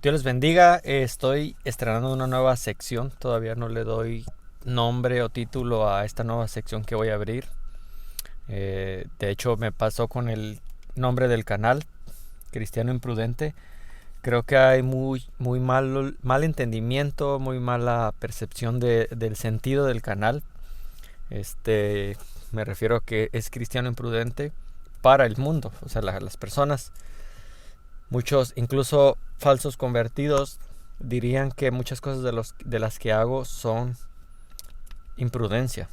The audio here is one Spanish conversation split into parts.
Dios les bendiga. Estoy estrenando una nueva sección. Todavía no le doy nombre o título a esta nueva sección que voy a abrir. De hecho, me pasó con el nombre del canal, Cristiano Imprudente. Creo que hay muy mal entendimiento, muy mala percepción del sentido del canal. Me refiero a que es Cristiano Imprudente para el mundo, o sea, las personas. Muchos, incluso falsos convertidos, dirían que muchas cosas de las que hago son imprudencia.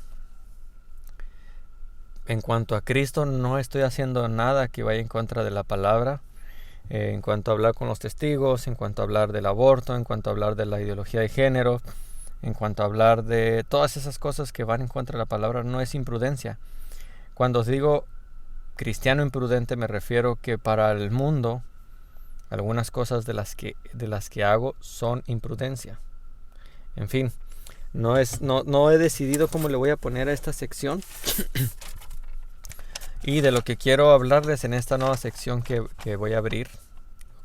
En cuanto a Cristo, no estoy haciendo nada que vaya en contra de la palabra. En cuanto a hablar con los testigos, en cuanto a hablar del aborto, en cuanto a hablar de la ideología de género, en cuanto a hablar de todas esas cosas que van en contra de la palabra, no es imprudencia. Cuando digo cristiano imprudente, me refiero que para el mundo algunas cosas de las que hago son imprudencia. En fin, no he decidido cómo le voy a poner a esta sección. Y de lo que quiero hablarles en esta nueva sección que voy a abrir,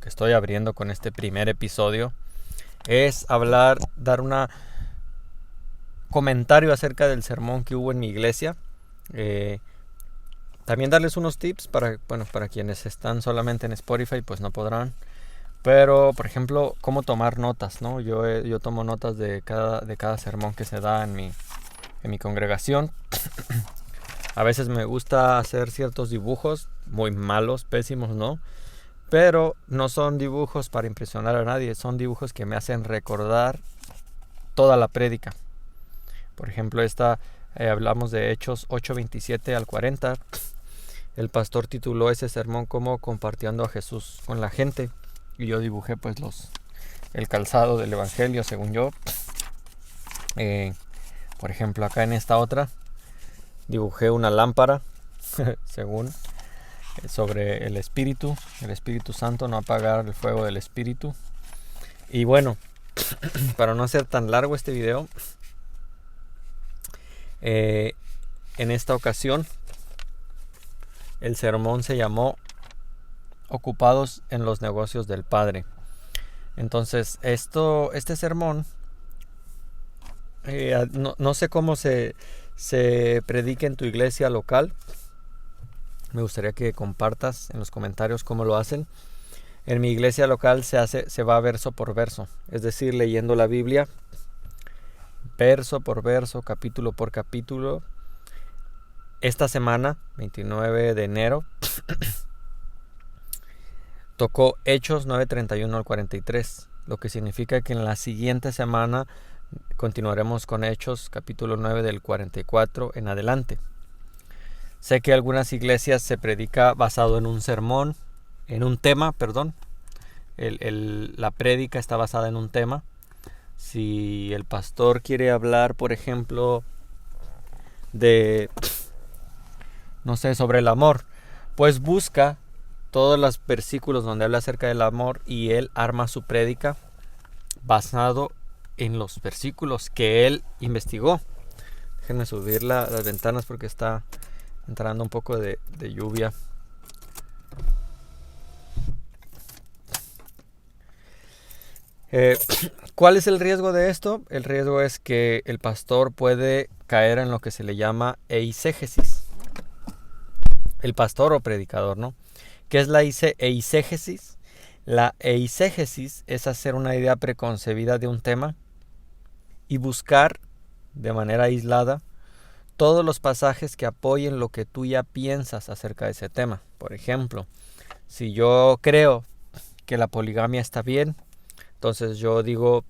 que estoy abriendo con este primer episodio, es dar un comentario acerca del sermón que hubo en mi iglesia. También darles unos tips para quienes están solamente en Spotify, pues no podrán. Pero, por ejemplo, cómo tomar notas, ¿no? Yo tomo notas de cada sermón que se da en mi congregación. A veces me gusta hacer ciertos dibujos, muy malos, pésimos, ¿no? Pero no son dibujos para impresionar a nadie, son dibujos que me hacen recordar toda la prédica. Por ejemplo, hablamos de Hechos 8:27 al 40. El pastor tituló ese sermón como compartiendo a Jesús con la gente. Y yo dibujé pues el calzado del evangelio, según yo. Por ejemplo, acá en esta otra dibujé una lámpara, según, sobre el Espíritu Santo, no apagar el fuego del Espíritu. Y bueno, para no hacer tan largo este video, en esta ocasión el sermón se llamó Ocupados en los negocios del Padre. Entonces, este sermón, no sé cómo se predica en tu iglesia local. Me gustaría que compartas en los comentarios cómo lo hacen. En mi iglesia local se va verso por verso, es decir, leyendo la Biblia verso por verso, capítulo por capítulo. Esta semana, 29 de enero, tocó Hechos 9:31 al 43, lo que significa que en la siguiente semana continuaremos con Hechos capítulo 9 del 44 en adelante. Sé que algunas iglesias se predica basado en un sermón, en un tema, perdón. La prédica está basada en un tema. Si el pastor quiere hablar, por ejemplo, no sé, sobre el amor, pues busca todos los versículos donde habla acerca del amor y él arma su prédica basado en los versículos que él investigó. Déjenme subir las ventanas porque está entrando un poco de lluvia. ¿Cuál es el riesgo de esto? El riesgo es que el pastor puede caer en lo que se le llama eisegesis. El pastor o predicador, ¿no? ¿Qué es la eisegesis? La eisegesis es hacer una idea preconcebida de un tema y buscar de manera aislada todos los pasajes que apoyen lo que tú ya piensas acerca de ese tema. Por ejemplo, si yo creo que la poligamia está bien, entonces yo digo,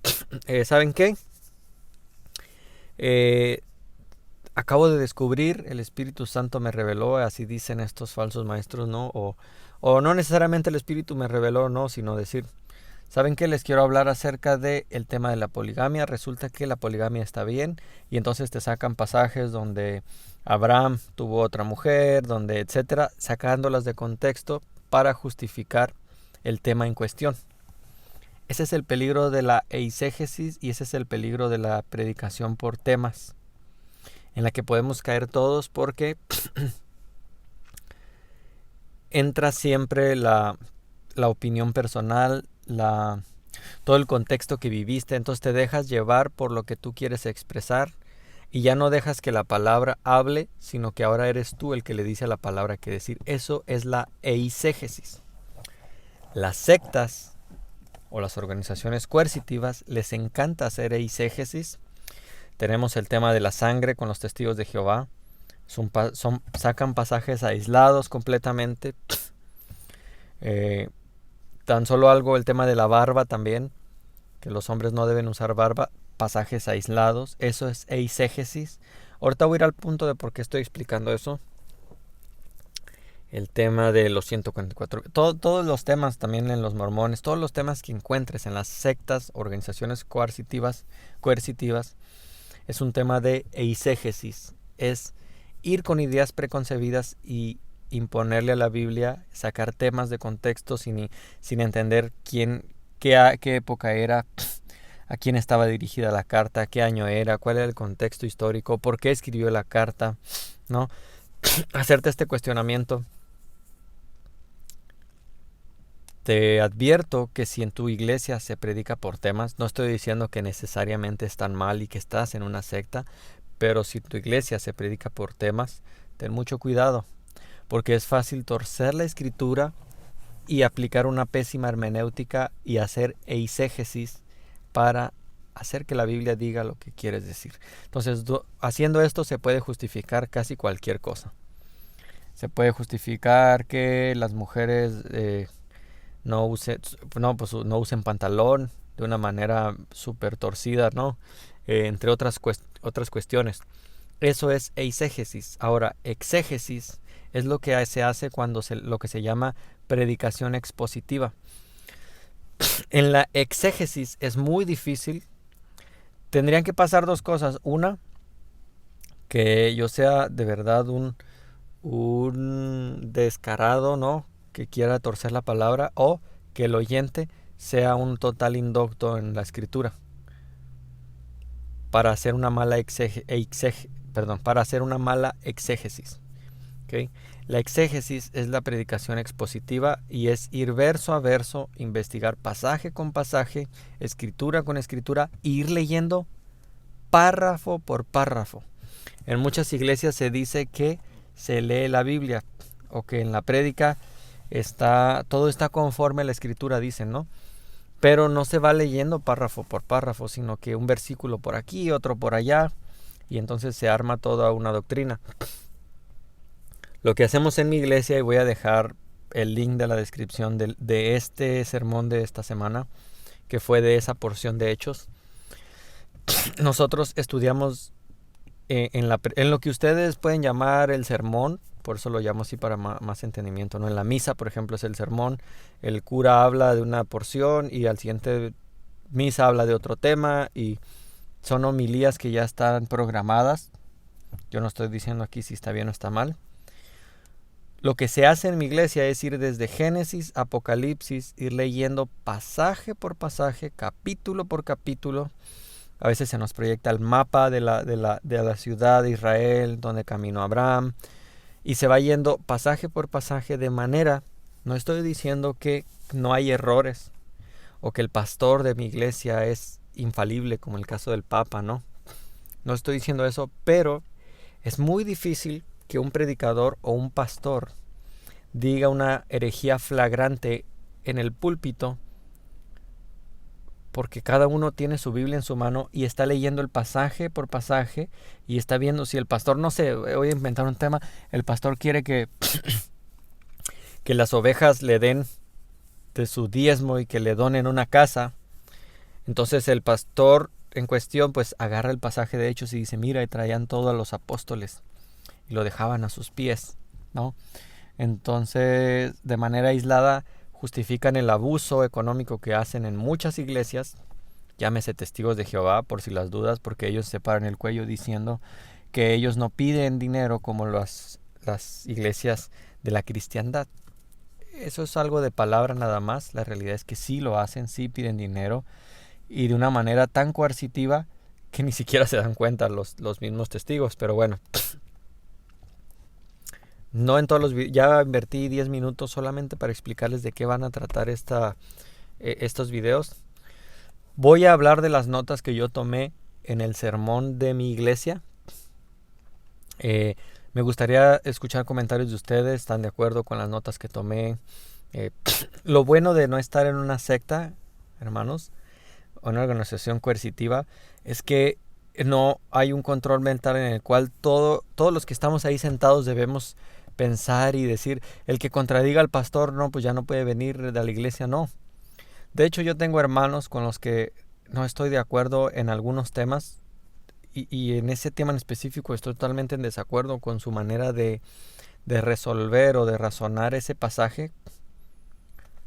¿saben qué? Acabo de descubrir, el Espíritu Santo me reveló, así dicen estos falsos maestros, ¿no? O no necesariamente el Espíritu me reveló, no, sino decir, ¿saben qué? Les quiero hablar acerca del tema de la poligamia. Resulta que la poligamia está bien y entonces te sacan pasajes donde Abraham tuvo otra mujer, donde etcétera, sacándolas de contexto para justificar el tema en cuestión. Ese es el peligro de la eisegesis y ese es el peligro de la predicación por temas, en la que podemos caer todos porque entra siempre la opinión personal, todo el contexto que viviste, entonces te dejas llevar por lo que tú quieres expresar y ya no dejas que la palabra hable, sino que ahora eres tú el que le dice a la palabra qué decir. Eso es la eisegesis. Las sectas o las organizaciones coercitivas les encanta hacer eisegesis. Tenemos el tema de la sangre con los testigos de Jehová. Sacan pasajes aislados completamente. Tan solo algo, el tema de la barba también, que los hombres no deben usar barba, pasajes aislados, eso es eisegesis. Ahorita voy a ir al punto de por qué estoy explicando eso. El tema de los 144, todos los temas también en los mormones, todos los temas que encuentres en las sectas, organizaciones coercitivas, es un tema de eisegesis, es ir con ideas preconcebidas y imponerle a la Biblia, sacar temas de contexto sin entender qué época era, a quién estaba dirigida la carta, qué año era, cuál era el contexto histórico, por qué escribió la carta, ¿no? Hacerte este cuestionamiento. Te advierto que si en tu iglesia se predica por temas, no estoy diciendo que necesariamente están mal y que estás en una secta, pero si tu iglesia se predica por temas, ten mucho cuidado, porque es fácil torcer la escritura y aplicar una pésima hermenéutica y hacer eisegesis para hacer que la Biblia diga lo que quieres decir. Entonces, haciendo esto se puede justificar casi cualquier cosa. Se puede justificar que las mujeres no usen pantalón de una manera súper torcida, ¿no? Entre otras cuestiones. Eso es eisegesis. Ahora, exégesis es lo que se hace cuando lo que se llama predicación expositiva. En la exégesis es muy difícil. Tendrían que pasar dos cosas. Una, que yo sea de verdad un descarado, ¿no? Que quiera torcer la palabra, o que el oyente sea un total indocto en la escritura para hacer una mala exégesis. ¿Okay? La exégesis es la predicación expositiva y es ir verso a verso, investigar pasaje con pasaje, escritura con escritura, e ir leyendo párrafo por párrafo. En muchas iglesias se dice que se lee la Biblia o que en la prédica todo está conforme a la escritura, dicen, ¿no? Pero no se va leyendo párrafo por párrafo, sino que un versículo por aquí, otro por allá, y entonces se arma toda una doctrina. Lo que hacemos en mi iglesia, y voy a dejar el link de la descripción de este sermón de esta semana, que fue de esa porción de Hechos. Nosotros estudiamos en lo que ustedes pueden llamar el sermón, por eso lo llamo así para más entendimiento, ¿no? En la misa, por ejemplo, es el sermón, el cura habla de una porción y al siguiente misa habla de otro tema y son homilías que ya están programadas. Yo no estoy diciendo aquí si está bien o está mal. Lo que se hace en mi iglesia es ir desde Génesis, Apocalipsis, ir leyendo pasaje por pasaje, capítulo por capítulo. A veces se nos proyecta el mapa de la ciudad de Israel, donde caminó Abraham, y se va yendo pasaje por pasaje de manera, no estoy diciendo que no hay errores, o que el pastor de mi iglesia es infalible, como el caso del Papa, ¿no? No estoy diciendo eso, pero es muy difícil que un predicador o un pastor diga una herejía flagrante en el púlpito, porque cada uno tiene su Biblia en su mano y está leyendo el pasaje por pasaje y está viendo si el pastor, no sé, voy a inventar un tema, el pastor quiere que las ovejas le den de su diezmo y que le donen una casa. Entonces el pastor en cuestión pues agarra el pasaje de Hechos y dice, mira, y traían todos los apóstoles y lo dejaban a sus pies, ¿no? Entonces, de manera aislada, justifican el abuso económico que hacen en muchas iglesias, llámese Testigos de Jehová por si las dudas, porque ellos se paran el cuello diciendo que ellos no piden dinero como las iglesias de la cristiandad. Eso es algo de palabra nada más, la realidad es que sí lo hacen, sí piden dinero y de una manera tan coercitiva que ni siquiera se dan cuenta los mismos testigos, pero bueno. No en todos los videos, ya invertí 10 minutos solamente para explicarles de qué van a tratar estos videos. Voy a hablar de las notas que yo tomé en el sermón de mi iglesia. Me gustaría escuchar comentarios de ustedes. ¿Están de acuerdo con las notas que tomé? Lo bueno de no estar en una secta, hermanos, o una organización coercitiva, es que no hay un control mental en el cual todos los que estamos ahí sentados debemos pensar y decir, el que contradiga al pastor, no, pues ya no puede venir de la iglesia, no. De hecho, yo tengo hermanos con los que no estoy de acuerdo en algunos temas y en ese tema en específico estoy totalmente en desacuerdo con su manera de resolver o de razonar ese pasaje.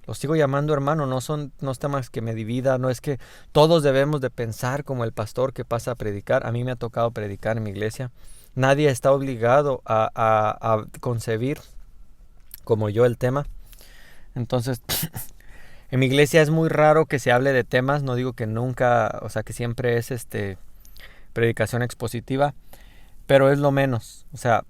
Los sigo llamando hermano, no son temas que me divida, no es que todos debemos de pensar como el pastor que pasa a predicar. A mí me ha tocado predicar en mi iglesia. Nadie está obligado a concebir como yo el tema. Entonces, en mi iglesia es muy raro que se hable de temas, no digo que nunca, o sea que siempre es predicación expositiva, pero es lo menos, o sea,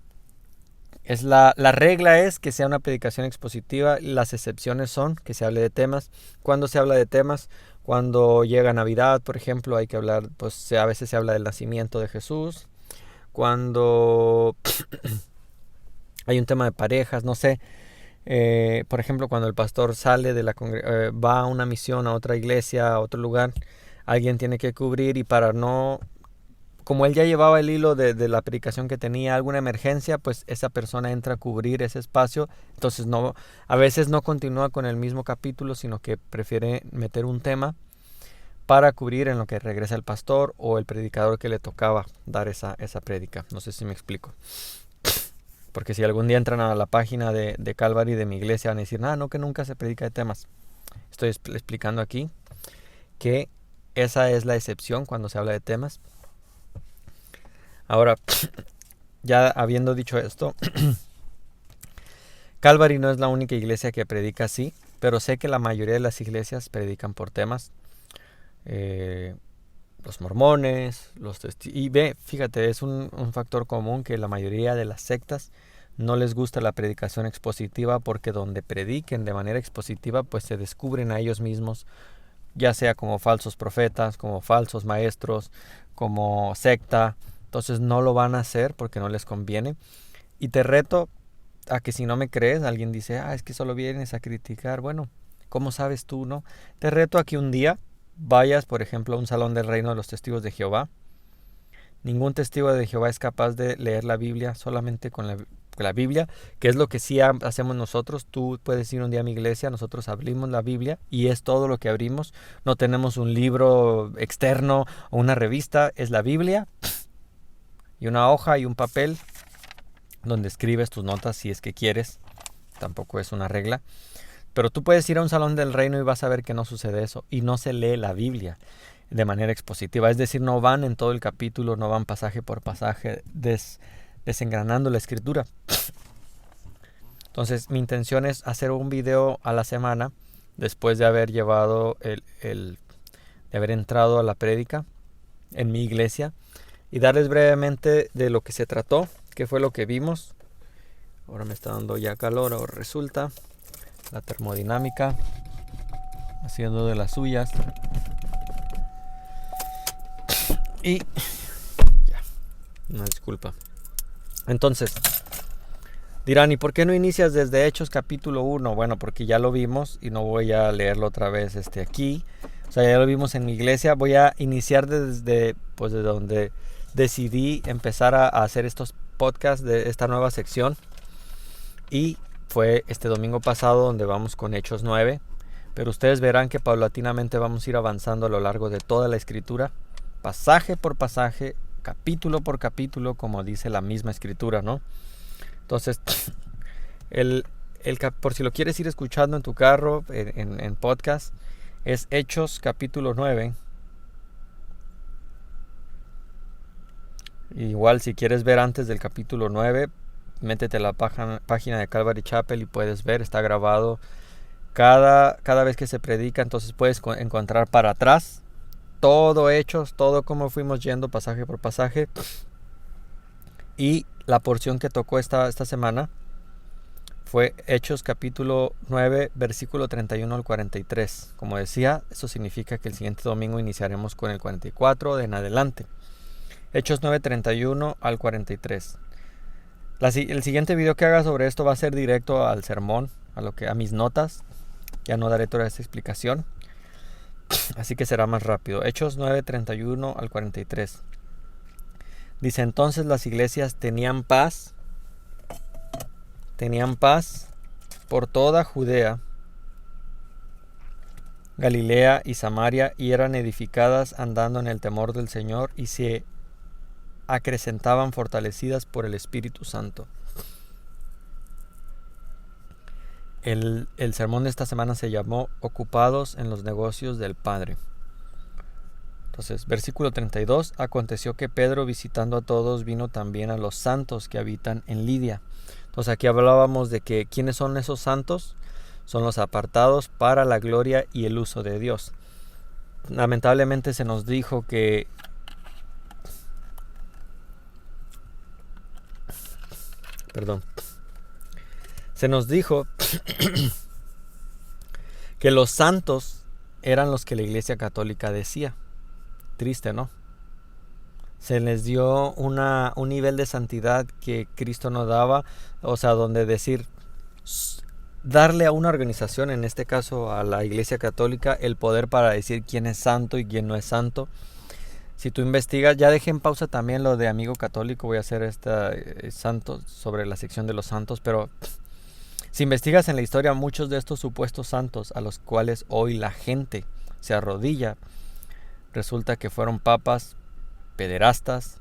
es la regla es que sea una predicación expositiva, las excepciones son que se hable de temas. Cuando se habla de temas, cuando llega Navidad, por ejemplo, hay que hablar, pues a veces se habla del nacimiento de Jesús. Cuando hay un tema de parejas, no sé, por ejemplo, cuando el pastor sale de va a una misión, a otra iglesia, a otro lugar, alguien tiene que cubrir y para no... Como él ya llevaba el hilo de la predicación que tenía, alguna emergencia, pues esa persona entra a cubrir ese espacio. Entonces a veces no continúa con el mismo capítulo, sino que prefiere meter un tema para cubrir en lo que regresa el pastor o el predicador que le tocaba dar esa prédica. No sé si me explico. Porque si algún día entran a la página de Calvary de mi iglesia van a decir, no, que nunca se predica de temas. Estoy explicando aquí que esa es la excepción cuando se habla de temas. Ahora, ya habiendo dicho esto, Calvary no es la única iglesia que predica así, pero sé que la mayoría de las iglesias predican por temas. Los mormones, y fíjate, es un factor común que la mayoría de las sectas no les gusta la predicación expositiva porque donde prediquen de manera expositiva pues se descubren a ellos mismos, ya sea como falsos profetas, como falsos maestros, como secta. Entonces no lo van a hacer porque no les conviene. Y te reto a que si no me crees, alguien dice, es que solo vienes a criticar. Bueno, ¿cómo sabes tú, no? Te reto a que un día vayas, por ejemplo, a un salón del reino de los testigos de Jehová. Ningún testigo de Jehová es capaz de leer la Biblia solamente con la Biblia, que es lo que sí hacemos nosotros. Tú puedes ir un día a mi iglesia, nosotros abrimos la Biblia y es todo lo que abrimos. No tenemos un libro externo o una revista, es la Biblia y una hoja y un papel donde escribes tus notas si es que quieres. Tampoco es una regla. Pero tú puedes ir a un salón del reino y vas a ver que no sucede eso. Y no se lee la Biblia de manera expositiva. Es decir, no van en todo el capítulo, no van pasaje por pasaje desengranando la escritura. Entonces mi intención es hacer un video a la semana después de haber llevado de haber entrado a la prédica en mi iglesia y darles brevemente de lo que se trató, qué fue lo que vimos. Ahora me está dando ya calor, ahora resulta la termodinámica haciendo de las suyas. Y ya, una disculpa. Entonces, dirán, ¿y por qué no inicias desde Hechos capítulo 1? Bueno, porque ya lo vimos y no voy a leerlo otra vez aquí. O sea, ya lo vimos en mi iglesia. Voy a iniciar desde de donde decidí empezar a hacer estos podcasts de esta nueva sección. Y fue este domingo pasado donde vamos con Hechos 9. Pero ustedes verán que paulatinamente vamos a ir avanzando a lo largo de toda la escritura. Pasaje por pasaje, capítulo por capítulo, como dice la misma escritura, ¿no? Entonces, por si lo quieres ir escuchando en tu carro, en podcast, es Hechos capítulo 9. Igual si quieres ver antes del capítulo 9, métete a la página de Calvary Chapel y puedes ver, está grabado cada vez que se predica, entonces puedes encontrar para atrás todo Hechos, todo como fuimos yendo pasaje por pasaje. Y la porción que tocó esta semana fue Hechos capítulo 9, versículo 31 al 43. Como decía, eso significa que el siguiente domingo iniciaremos con el 44 de en adelante. Hechos 9, 31 al 43. El siguiente video que haga sobre esto va a ser directo al sermón, a mis notas. Ya no daré toda esta explicación, así que será más rápido. Hechos 9, 31 al 43. Dice: entonces las iglesias tenían paz por toda Judea, Galilea y Samaria, y eran edificadas andando en el temor del Señor, y se acrecentaban fortalecidas por el Espíritu Santo. El sermón de esta semana se llamó Ocupados en los negocios del Padre. Entonces, versículo 32. Aconteció que Pedro, visitando a todos, vino también a los santos que habitan en Lidia. Entonces, aquí hablábamos de que ¿quiénes son esos santos? Son los apartados para la gloria y el uso de Dios. Lamentablemente se nos dijo que se nos dijo que los santos eran los que la Iglesia Católica decía. Triste, ¿no? Se les dio un nivel de santidad que Cristo no daba, o sea, donde darle a una organización, en este caso a la Iglesia Católica, el poder para decir quién es santo y quién no es santo. Si tú investigas, ya dejé en pausa también lo de amigo católico, voy a hacer santo sobre la sección de los santos, pero si investigas en la historia, muchos de estos supuestos santos a los cuales hoy la gente se arrodilla, resulta que fueron papas pederastas.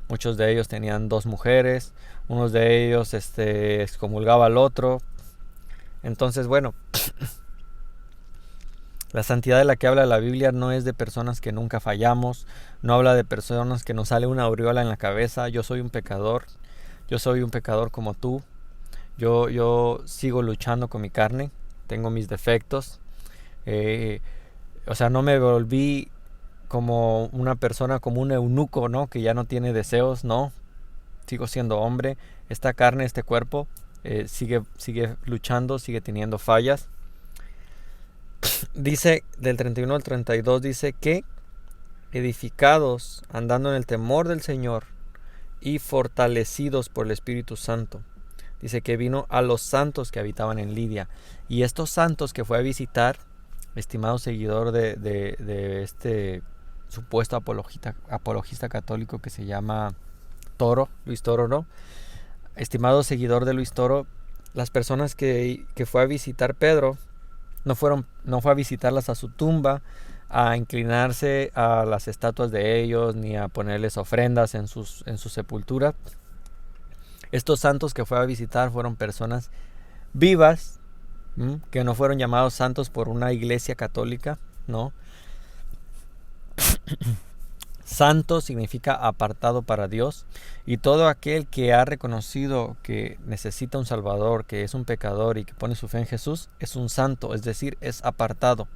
Muchos de ellos tenían 2 mujeres, unos de ellos excomulgaba al otro. Entonces, bueno, la santidad de la que habla la Biblia no es de personas que nunca fallamos, no habla de personas que nos sale una aureola en la cabeza. Yo soy un pecador como tú. Yo sigo luchando con mi carne, tengo mis defectos. O sea, no me volví como una persona, como un eunuco, ¿no? Que ya no tiene deseos, no. Sigo siendo hombre. Esta carne, este cuerpo, sigue luchando, sigue teniendo fallas. Dice, del 31 al 32, dice que edificados, andando en el temor del Señor y fortalecidos por el Espíritu Santo. Dice que vino a los santos que habitaban en Lidia. Y estos santos que fue a visitar, estimado seguidor de este supuesto apologista católico que se llama Luis Toro, ¿no? Estimado seguidor de Luis Toro, las personas que fue a visitar Pedro no fue a visitarlas a su tumba, a inclinarse a las estatuas de ellos, ni a ponerles ofrendas en su sepultura. Estos santos que fue a visitar fueron personas vivas, que no fueron llamados santos por una iglesia católica, ¿no? Santo significa apartado para Dios, y todo aquel que ha reconocido que necesita un Salvador, que es un pecador y que pone su fe en Jesús, es un santo, es decir, es apartado.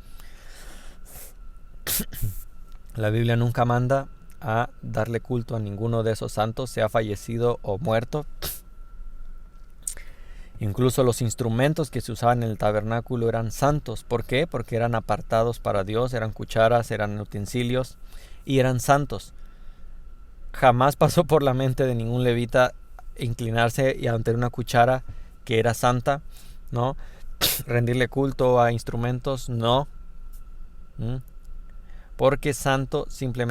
La Biblia nunca manda a darle culto a ninguno de esos santos, sea fallecido o muerto. Incluso los instrumentos que se usaban en el tabernáculo eran santos. ¿Por qué? Porque eran apartados para Dios, eran cucharas, eran utensilios y eran santos. Jamás pasó por la mente de ningún levita inclinarse y ante una cuchara que era santa, ¿no? Rendirle culto a instrumentos, no. Porque santo simplemente